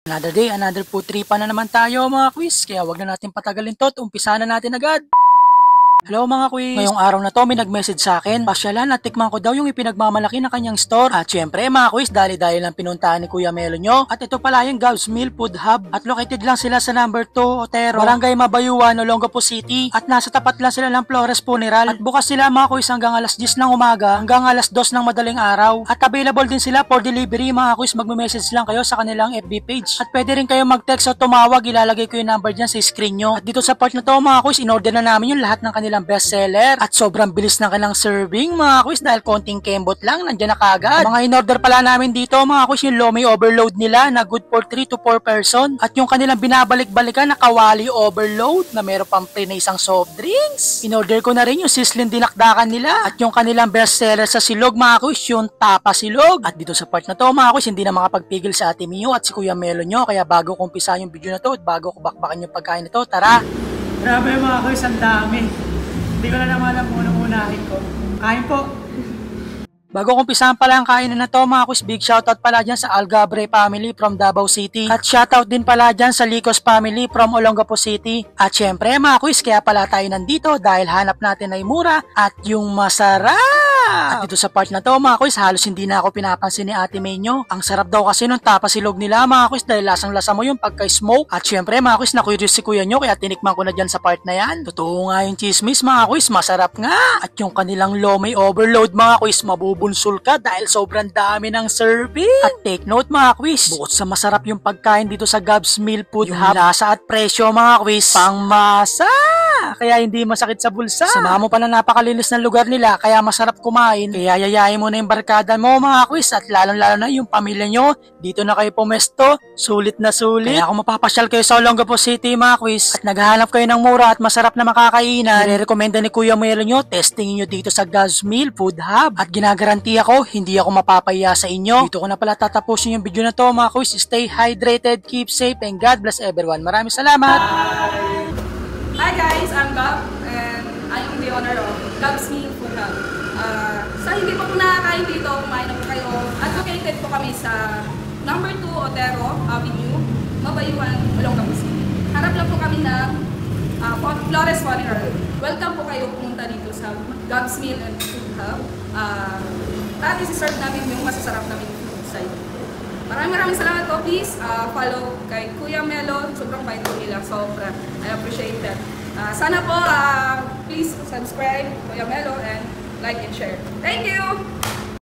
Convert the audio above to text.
Another day, another food trip na naman tayo mga quiz. Kaya wag na natin patagalin to at umpisa na natin agad. Hello mga quiz! Ngayong araw na to may nag-message sa akin. Pasyalan at tikman ko daw yung ipinagmamalaki ng kanyang store. At syempre mga quiz, dahil lang pinuntahan ni Kuya Melo nyo. At ito pala yung Gabs Meal Food Hub. At located lang sila sa number 2 Otero, Barangay Mabayuan, Olongapo City. At nasa tapat lang sila ng Flores Funeral. At bukas sila mga quiz hanggang alas 10 ng umaga hanggang alas 2 ng madaling araw. At available din sila for delivery mga quiz. Magme-message lang kayo sa kanilang FB page. At pwede rin kayo mag-text o tumawag. Ilalagay ko yung number dyan sa screen nyo. At dito sa part na to mga quiz, in-order na namin yung lahat ng kanilang bestseller at sobrang bilis ng kanilang serving mga quiz dahil konting kembot lang nandiyan na kagad. Mga in-order pala namin dito mga quiz yung Lomay overload nila na good for 3 to 4 person at yung kanilang binabalik-balikan na kawali overload na meron pang free na isang soft drinks. In-order ko na rin yung sizzling dinakdakan nila at yung kanilang bestseller sa silog mga quiz yung tapa silog. At dito sa part na to mga quiz hindi na makapagpigil sa Ate Mio at si Kuya Melo nyo kaya bago ko umpisa yung video na to at bago ko bakbakan yung pagkain na to, tara! Grabe mga quiz, ang dami! Hindi ko na naman alam kung unahin ko. Kain po! Bago kumpisahan pala ang kainan na to mga quiz, big shoutout pala dyan sa Algabre family from Davao City. At shoutout din pala dyan sa Licos family from Olongapo City. At syempre mga quiz, kaya pala tayo nandito dahil hanap natin ay mura at yung masarap! At dito sa part na to mga quiz, halos hindi na ako pinapansin ni Ate Menyo. Ang sarap daw kasi nung tapasilog nila mga quiz dahil lasang-lasa mo yung pagka-smoke. At syempre mga quiz, na-curious si Kuya nyo kaya tinikman ko na dyan sa part na yan. Totoo nga yung chismis mga quiz, masarap nga. At yung kanilang Lomay overload mga quiz, mabubunsul ka dahil sobrang dami ng serving. At take note mga quiz, bukod sa masarap yung pagkain dito sa Gabs Meal Food Hub, lasa at presyo mga quiz, pangmasa! Kaya hindi masakit sa bulsa. Sama mo pa na napakalinis ng lugar nila kaya masarap kumain. Kaya yayain mo na yung barkada mo mga quiz at lalong-lalo na yung pamilya nyo. Dito na kayo pumesto, sulit na sulit. Kaya kung mapapasyal kayo sa Olongapo City mga quiz at naghahanap kayo ng mura at masarap na makakainan, i-recommenda ni Kuya Melo nyo, testingin nyo dito sa Gabs Meal Food Hub. At ginagaranti ako, hindi ako mapapaya sa inyo. Dito ko na pala tatapusin yung video na to mga quiz. Stay hydrated, keep safe, and God bless everyone. Maraming salamat! Hi guys, I'm Gab and I'm the owner of Gabs Meal Food Hub. Sa hindi pa po nakakain dito, kumain na po kayo. Advocated po kami sa number 2 Otero Avenue, Mabayuan, Olongapo City. Harap lang po kami ng Flores Funeral. Welcome po kayo pumunta dito sa Gabs Meal and Food Hub. At isi-serve namin yung masasarap namin food sa inyo. Maraming salamat po. Please follow kay Kuya Melo. Sobrang bait po nila. Sobra. I appreciate that. Sana po please subscribe Kuya Melo and like and share. Thank you!